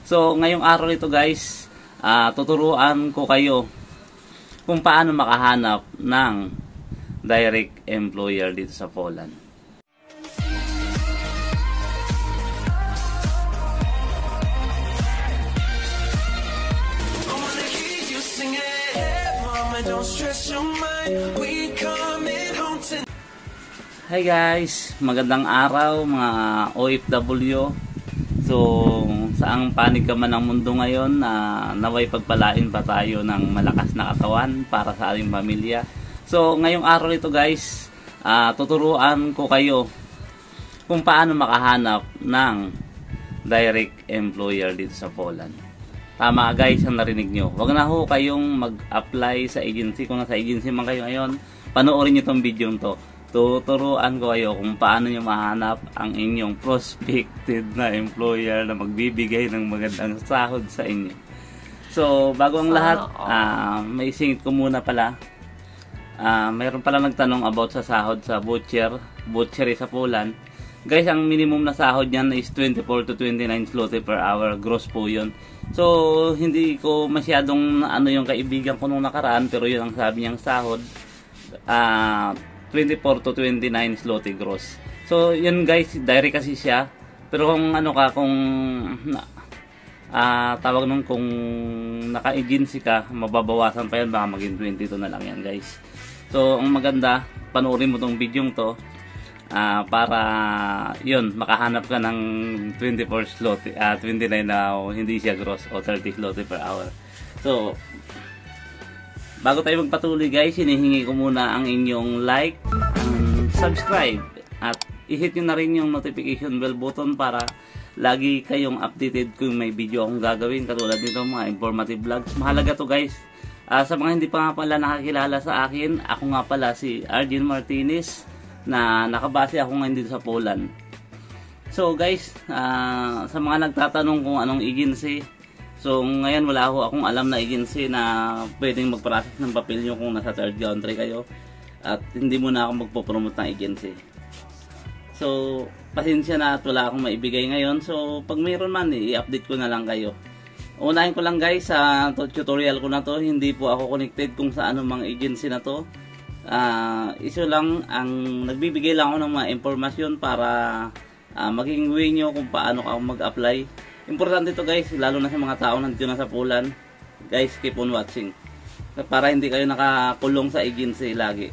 So, ngayong araw ito guys, tuturuan ko kayo kung paano makahanap ng direct employer dito sa Poland. Hi guys, magandang araw mga OFW. So, saang panig ka man ng mundo ngayon na naway pagpalain pa tayo ng malakas na katawan para sa ating pamilya. So, ngayong araw ito guys, tuturuan ko kayo kung paano makahanap ng direct employer dito sa Poland. Tama guys ang narinig nyo. Huwag na ho kayong mag-apply sa agency. Kung nasa agency man kayo ngayon, panoorin nyo itong video to. Tuturuan ko kayo kung paano nyo mahanap ang inyong prospected na employer na magbibigay ng magandang sahod sa inyo. So, bago ang lahat, may singit ko muna pala. Mayroon pala nagtanong about sa sahod sa butchery sa Poland. Guys, ang minimum na sahod niyan is 24 to 29 zloty per hour. Gross po yun. So, hindi ko masyadong yung kaibigan ko nung nakaraan, pero yun ang sabi niyang sahod. 24 to 29 zloty gross. So, yun guys, direct kasi siya. Pero kung kung tawag nung kung naka-agency ka, mababawasan pa yan, baka maging 22 na lang yan guys. So, ang maganda, panoorin mo tong video to para yun, makahanap ka ng 24 zloty, 29 na hindi siya gross o 30 zloty per hour. So, bago tayo magpatuloy guys, hinihingi ko muna ang inyong like, subscribe, at i-hit nyo na rin yung notification bell button para lagi kayong updated kung may video akong gagawin katulad nito, mga informative vlogs. Mahalaga to guys. Sa mga hindi pa nga pala nakakilala sa akin, ako nga pala si Arjen Martinez na nakabase ako ngayon dito sa Poland. So guys, sa mga nagtatanong kung anong agency, so ngayon wala akong alam na agency na pwedeng mag-process ng papel nyo kung nasa third country kayo, at hindi muna ako magpo-promote ng agency. So pasensya na at wala akong maibigay ngayon. So pag mayroon man, i-update ko na lang kayo. Unahin ko lang guys, sa tutorial ko na to, hindi po ako connected kung sa anumang agency na to. Iso lang, ang nagbibigay lang ako ng mga impormasyon para maging way nyo kung paano ka mag-apply. Importante ito guys, lalo na sa mga tao nandito na sa Poland. Guys, keep on watching para hindi kayo nakakulong sa agency lagi.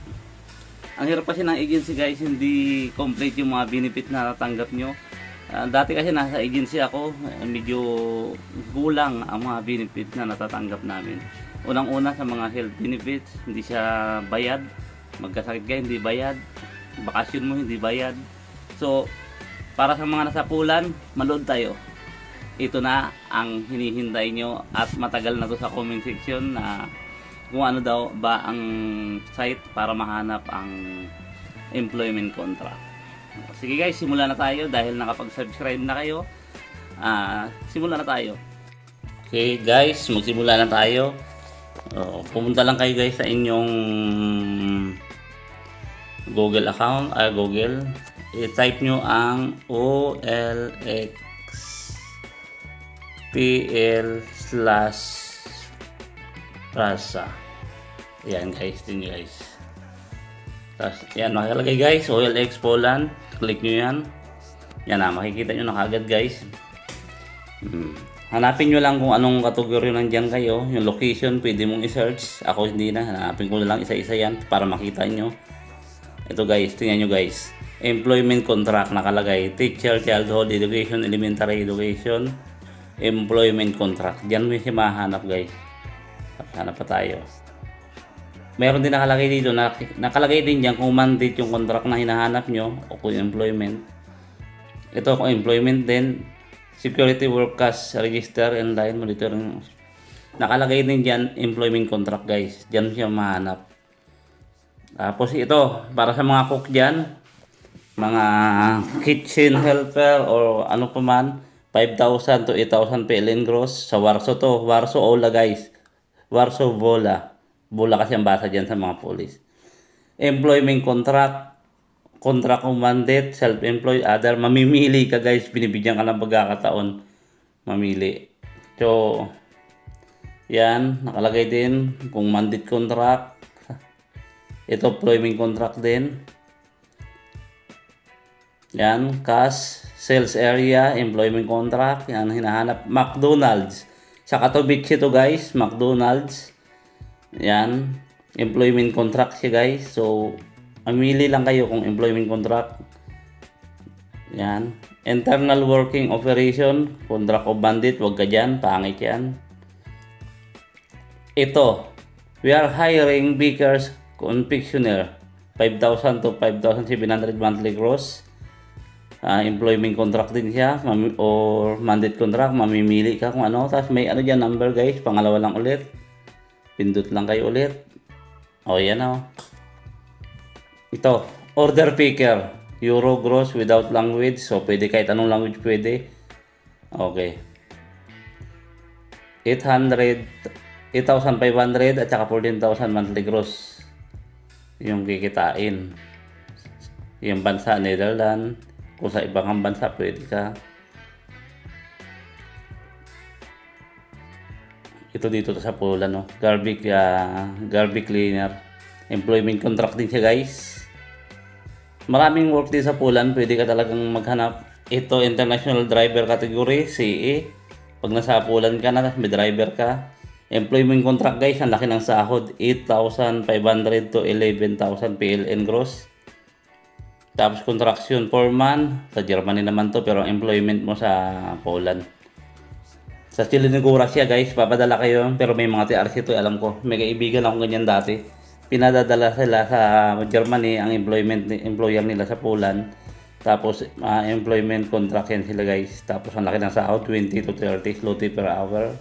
Ang hirap kasi ng agency guys, hindi complete yung mga benefit na natanggap nyo. Dati kasi nasa agency ako, medyo kulang ang mga benefit na natatanggap namin. Unang-una sa mga health benefits, hindi siya bayad. Magkasakit ka, hindi bayad. Bakasyon mo, hindi bayad. So, para sa mga nasa Poland, malood tayo. Ito na ang hinihintay nyo, at matagal na to sa comment section na kung ano daw ba ang site para mahanap ang employment contract. Sige guys, simulan na tayo dahil nakapag-subscribe na kayo. Simulan na tayo. Okay guys, magsimula na tayo. Pumunta lang kayo guys sa inyong Google account, Google. I-type nyo ang OLXPL/Prasa. Yan guys, din guys. Tapos yan, nakalagay guys, OLX Poland. Click nyo yan. Yan na, makikita nyo na kagad guys. Hanapin nyo lang kung anong kategorya nandyan kayo. Yung location, pwede mong i-search. Ako hindi na, hanapin ko na lang isa-isa yan para makita nyo. Ito guys, tingnan nyo guys. Employment contract nakalagay. Teacher, childhood education, elementary education, employment contract. Diyan mo siya mahanap guys. Hanap pa tayo. Meron din nakalagay dito, nakalagay din dyan kung mandate yung contract na hinahanap nyo o kung employment. Ito kung employment din, security workers register and line monitoring. Nakalagay din dyan employment contract guys. Dyan siya mahanap. Tapos ito, para sa mga cook dyan, mga kitchen helper or ano pa man, 5,000 to 8,000 PLN gross. Sa Warsaw to, Warsaw Ola guys. Warsaw Wola. Bola kasi ang basa dyan sa mga police. Employment contract, contract of self-employed, other. Mamimili ka guys, binibigyan ka ng pagkakataon. Mamili. So, yan, nakalagay din kung mandate contract. Ito, employment contract din. Yan, cash, sales area, employment contract. Yan, hinahanap. McDonald's. Sa Katowice ito guys, McDonald's. Yan, employment contract siya guys. So, mamili lang kayo kung employment contract. Yan. Internal working operation, contract of bandit, wag ka dyan, pangit yan. Ito, we are hiring bakers, confectioner, 5,000 to 5,700 monthly gross. Employment contract din siya, or mandate contract, mamimili ka kung ano. Tapos may ano dyan, number guys, pangalawa lang ulit. Pindot lang kayo ulit. O yan o. Ito, order picker. Euro gross without language. So, pwede kahit anong language pwede. Okay. 8,500 at saka 14,000 monthly gross. Yung kikitain. Yung bansa, Netherlands. Kung sa ibang bansa, pwede ka. Ito dito sa Poland, no? Garbage cleaner. Employment contract din siya, guys. Maraming work din sa Poland, pwede ka talagang maghanap. Ito, international driver category, CE. Pag nasa Poland ka na, may driver ka. Employment contract guys, ang laki ng sahod, 8,500 to 11,000 PLN gross. Tapos contraction foreman, sa Germany naman to, pero employment mo sa Poland. Sa Chilinigura siya guys, papadala kayo, pero may mga TRC to, alam ko. May kaibigan akong ganyan dati. Pinadadala sila sa Germany ang employer nila sa Poland. Tapos employment contract yan sila guys. Tapos ang laki ng sahod, 20 to 30 zloty per hour,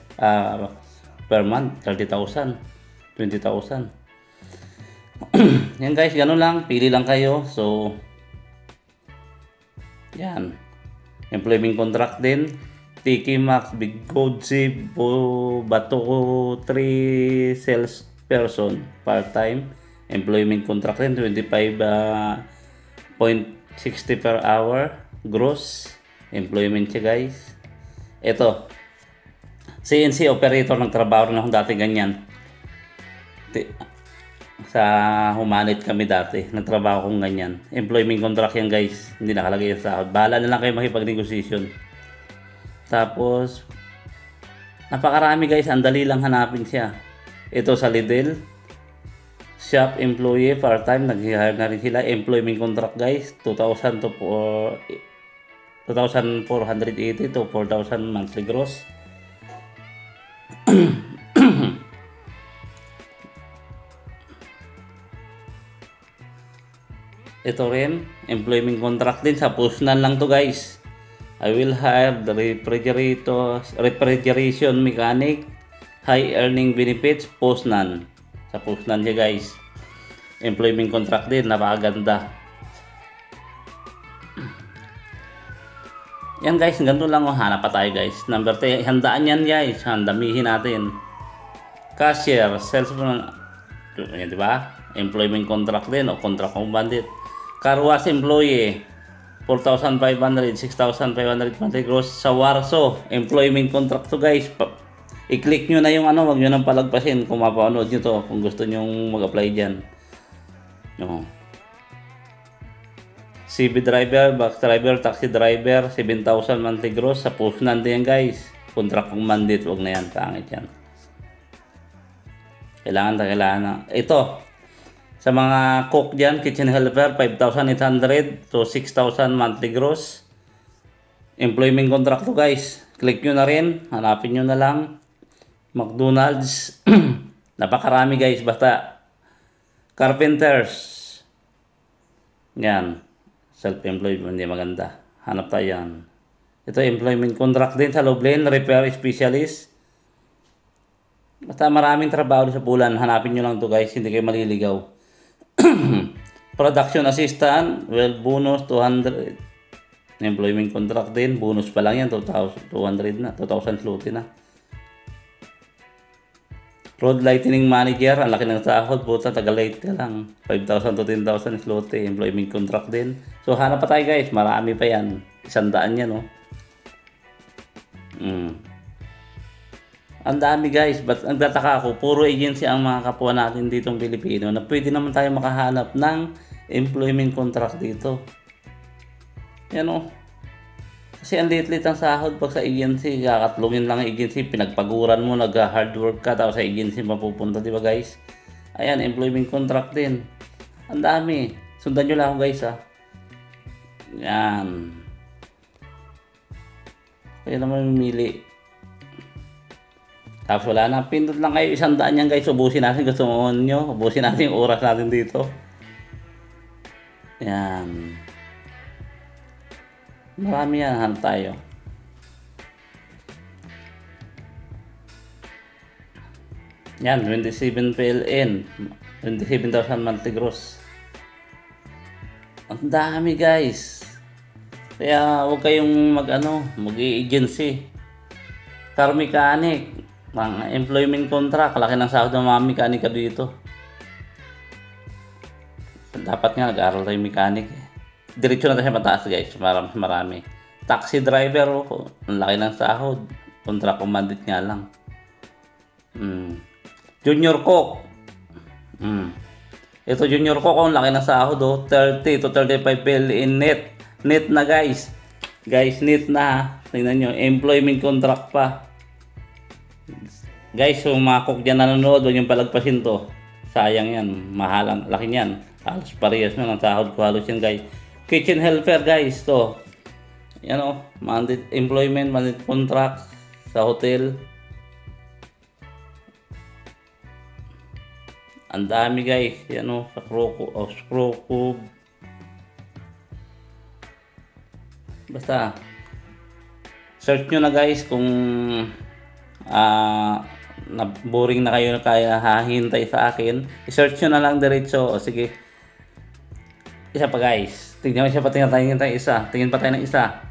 per month, 30,000, 20,000. Yan guys, ganun lang, pili lang kayo. So yan, employment contract din. Tiki Max, Big Code, Bato 3 sales person part-time. Employment contract rin, 25.60 per hour gross. Employment siya guys. Ito, CNC operator, ng trabaho na akong dati ganyan. Sa Humanit kami dati, nagtrabaho kong ganyan. Employment contract yan guys, hindi nakalagay yung sahod. Bahala na lang kayo makipag-negotiation. Tapos, napakarami guys, ang dali lang hanapin siya. Ito sa Lidl, shop employee part-time, nag-hire na rin sila. Employment contract guys, 2,000 to 2,480 to 4,000 monthly gross. Ito rin, employment contract din, sa Poznan lang to guys. I will hire the refrigeration mechanic, high earning benefits, Poznan. Sa Poznan siya guys. Employment contract din, napakaganda. Yan guys, ganito lang o, hanap pa tayo guys. Number 10, handaan yan guys, handamihin natin. Cashier, salesman, yan diba? Employment contract din o contract of bandit. Car wash employee, 4,500, 6,500 monthly gross. Sa Warsaw, employment contract to guys. I-click nyo na yung ano, wag nyo nang palagpasin kung mapanood nyo to, kung gusto nyo mag-apply dyan. No. CB driver, bus driver, taxi driver, 7,000 monthly gross. Sa Poznan din yan guys. Contract kong mandate, wag na yan, pangit yan. Kailangan na. Ito, sa mga cook dyan, kitchen helper, 5,800 to 6,000 monthly gross. Employment contract to guys. Click nyo na rin, hanapin nyo na lang. McDonald's, napakarami guys, basta carpenters, yan, self-employed, hindi maganda, hanap tayo yan. Ito, employment contract din sa Lublin, repair specialist. Basta maraming trabaho sa Poland, hanapin nyo lang to guys, hindi kayo maliligaw. Production assistant, well, bonus 200. Employment contract din, bonus pa lang yan, 2,200 na, 2,000 zloty na. Road lighting manager, ang laki ng sahod, puta, taga-light ka lang. 5,000 to 10,000 zloty, employment contract din. So, hanap pa tayo guys, marami pa yan. 100 yan, no? Ang dami guys, but nagtataka ako, puro agency ang mga kapwa natin ditong Pilipino na pwede naman tayo makahanap ng employment contract dito. Yan o. Kasi ang liit-liit ang sahod pag sa agency, kakatlungin lang ang agency, pinagpaguran mo, nag-hard work ka, tapos sa agency mapupunta, di ba guys? Ayan, employment contract din. Ang dami. Sundan nyo lang ako guys ha. Yan. Kaya naman mamili. Tapos wala na, pindot lang kayo 100 yan guys, ubusin natin, gusto mo nyo, ubusin natin yung oras natin dito. Yan. Marami yan, hanap tayo. Yan, 27 PLN, 27,000 monthly gross. Ang dami guys. Kaya huwag kayong mag-agency. Car mechanic, mga employment contract, laki ng sahod ng mga mekanika dito. Dapat nga nag-aaral tayo mechanic. Diretso na tayo mataas guys, marami. Taxi driver, ang laki ng sahod. Contract commanded nga lang. Junior cook. Ito junior cook, ang laki ng sahod 30 to 35 PLN net. Net na guys. Guys, net na. Tingnan nyo, employment contract pa. Guys, so mga cook dyan nanonood, huwag yung palagpasin to. Sayang yan, mahalang, laki yan. Halos parehas na ng sahod ko, halos yan guys. Kitchen helper guys, to. Yan o, mandate employment, mandate contract sa hotel. Ang dami guys, yan o, sa screw cube. Basta, search nyo na guys kung boring na kayo kaya hahintay sa akin, i-search nyo na lang diretso. O sige, isa pa guys, tingnan mo siya pa, tingin pa tayo ng isa.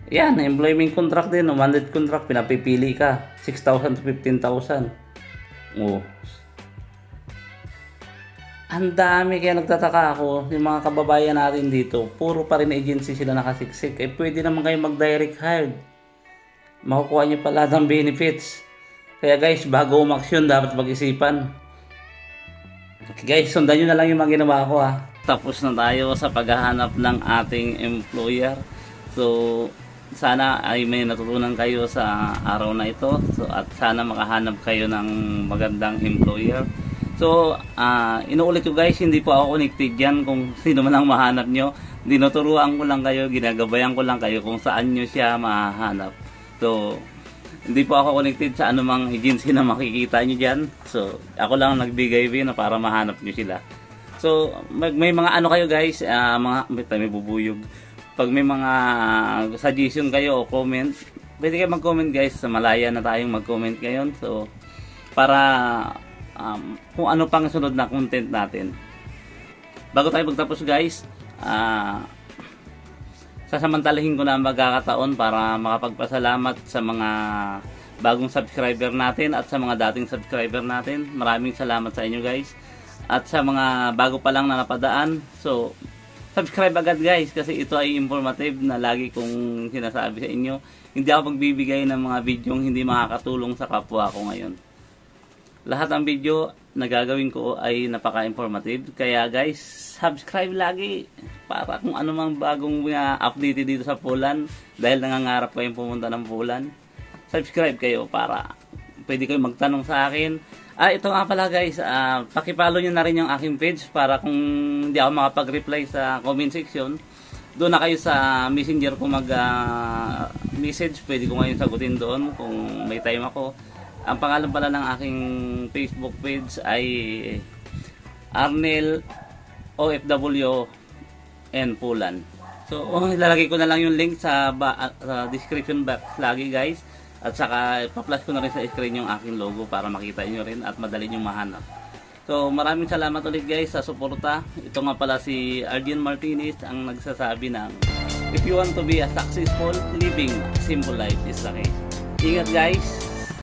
Yan, employment contract din, mandate contract, pinapipili ka 6,000 to 15,000. Ang dami, kaya nagtataka ako, yung mga kababayan natin dito, puro pa rin agency sila nakasiksik. Pwede naman kayo mag-direct hire, makukuha nyo pala ng benefits. Kaya guys, bago umaksyon, dapat mag-isipan. Okay guys, sundan nyo na lang yung mga ginawa ko ha. Tapos na tayo sa paghahanap ng ating employer. So, sana ay may natutunan kayo sa araw na ito. So, at sana makahanap kayo ng magandang employer. So, inuulit ko guys, hindi po ako connected dyan kung sino man ang mahanap nyo. Dinuturuan ko lang kayo, ginagabayan ko lang kayo kung saan nyo siya mahanap. So, hindi po ako connected sa anumang agency na makikita nyo dyan. So, ako lang nagbigay na para mahanap nyo sila. So, may mga ano kayo guys, may bubuyog. Pag may mga suggestion kayo o comment, pwede kayo mag-comment guys. Sa Malaya na tayong mag-comment ngayon. So, para kung ano pang sunod na content natin. Bago tayo magtapos guys, sasamantalahin ko na magkakataon para makapagpasalamat sa mga bagong subscriber natin at sa mga dating subscriber natin. Maraming salamat sa inyo guys. At sa mga bago pa lang na napadaan, so subscribe agad guys, kasi ito ay informative na lagi kong sinasabi sa inyo. Hindi ako magbibigay ng mga video hindi makakatulong sa kapwa ko ngayon. Lahat ng video na gagawin ko ay napaka-informative. Kaya guys, subscribe lagi para kung ano mang bagong update dito sa Poland. Dahil nangangarap kayong pumunta ng Poland, subscribe kayo para pwede kayo magtanong sa akin. Ito nga pala guys, pakipollow nyo na rin yung aking page para kung hindi ako makapag-reply sa comment section, doon na kayo sa messenger ko mag-message. Pwede ko ngayon sagutin doon kung may time ako. Ang pangalan pala ng aking Facebook page ay Arnel OFW N Poland. So, ilalagay ko na lang yung link sa description box lagi guys. At saka pa-flash ko na rin sa screen yung aking logo para makita nyo rin at madali nyo mahanap. So, maraming salamat ulit guys sa suporta. Ito nga pala si Arjen Martinez ang nagsasabi ng if you want to be a successful, living simple life is the key. Ingat guys!